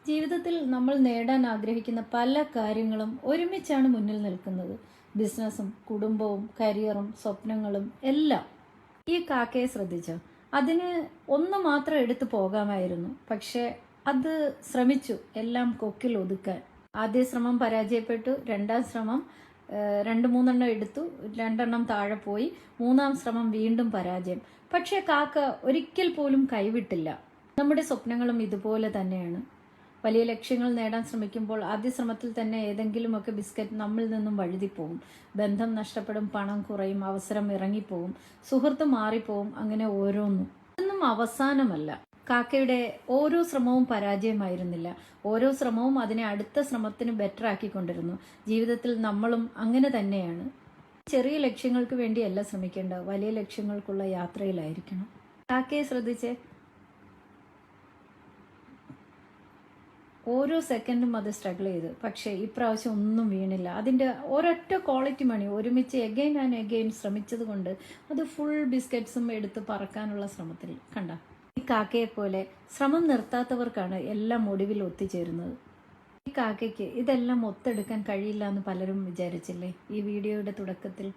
ജീവിതത്തിൽ നമ്മൾ നേടാൻ ആഗ്രഹിക്കുന്ന പല കാര്യങ്ങളും ഒരുമിച്ചാണ് മുന്നിൽ നിൽക്കുന്നത്. ബിസിനസ്സും കുടുംബവും കരിയറും സ്വപ്നങ്ങളും എല്ലാം. ഈ കാക്കയെ ശ്രദ്ധിച്ചോ? അതിന് ഒന്ന് മാത്രം എടുത്തു പോകാമായിരുന്നു, പക്ഷെ അത് ശ്രമിച്ചു എല്ലാം കൊക്കിൽ ഒതുക്കാൻ. ആദ്യ ശ്രമം പരാജയപ്പെട്ടു, രണ്ടാം ശ്രമം രണ്ട് മൂന്നെണ്ണം എടുത്തു, രണ്ടെണ്ണം താഴെ പോയി, മൂന്നാം ശ്രമം വീണ്ടും പരാജയം. പക്ഷെ കാക്ക ഒരിക്കൽ പോലും കൈവിട്ടില്ല. നമ്മുടെ സ്വപ്നങ്ങളും ഇതുപോലെ തന്നെയാണ്. വലിയ ലക്ഷ്യങ്ങൾ നേടാൻ ശ്രമിക്കുമ്പോൾ ആദ്യ ശ്രമത്തിൽ തന്നെ ഏതെങ്കിലുമൊക്കെ ബിസ്ക്കറ്റ് നമ്മിൽ നിന്നും വഴുതിപ്പോവും. ബന്ധം നഷ്ടപ്പെടും, പണം കുറയും, അവസരം ഇറങ്ങിപ്പോവും, സുഹൃത്ത് മാറിപ്പോവും, അങ്ങനെ ഓരോന്നും. ഇതൊന്നും അവസാനമല്ല. കാക്കയുടെ ഓരോ ശ്രമവും പരാജയമായിരുന്നില്ല. ഓരോ ശ്രമവും അതിനെ അടുത്ത ശ്രമത്തിന് ബെറ്റർ ആക്കിക്കൊണ്ടിരുന്നു. ജീവിതത്തിൽ നമ്മളും അങ്ങനെ തന്നെയാണ്. ചെറിയ ലക്ഷ്യങ്ങൾക്ക് വേണ്ടിയല്ല ശ്രമിക്കേണ്ടത്, വലിയ ലക്ഷ്യങ്ങൾക്കുള്ള യാത്രയിലായിരിക്കണം. കാക്കയെ ശ്രദ്ധിച്ചേ. ഓരോ സെക്കൻഡും അത് സ്ട്രഗിൾ ചെയ്തു, പക്ഷേ ഇപ്രാവശ്യം ഒന്നും വീണില്ല. അതിൻ്റെ ഒരൊറ്റ ക്വാളിറ്റി മണി ഒരുമിച്ച് എഗെയിൻ ആൻഡ് എഗെയിൻ ശ്രമിച്ചത് കൊണ്ട് അത് ഫുൾ ബിസ്ക്കറ്റ്സും എടുത്ത് പറക്കാനുള്ള ശ്രമത്തിൽ കണ്ട. ഈ കാക്കയെപ്പോലെ ശ്രമം നിർത്താത്തവർക്കാണ് എല്ലാം ഒടുവിൽ ഒത്തുചേരുന്നത്. ഈ കാക്കയ്ക്ക് ഇതെല്ലാം ഒത്തെടുക്കാൻ കഴിയില്ല എന്ന് പലരും വിചാരിച്ചില്ലേ ഈ വീഡിയോയുടെ തുടക്കത്തിൽ?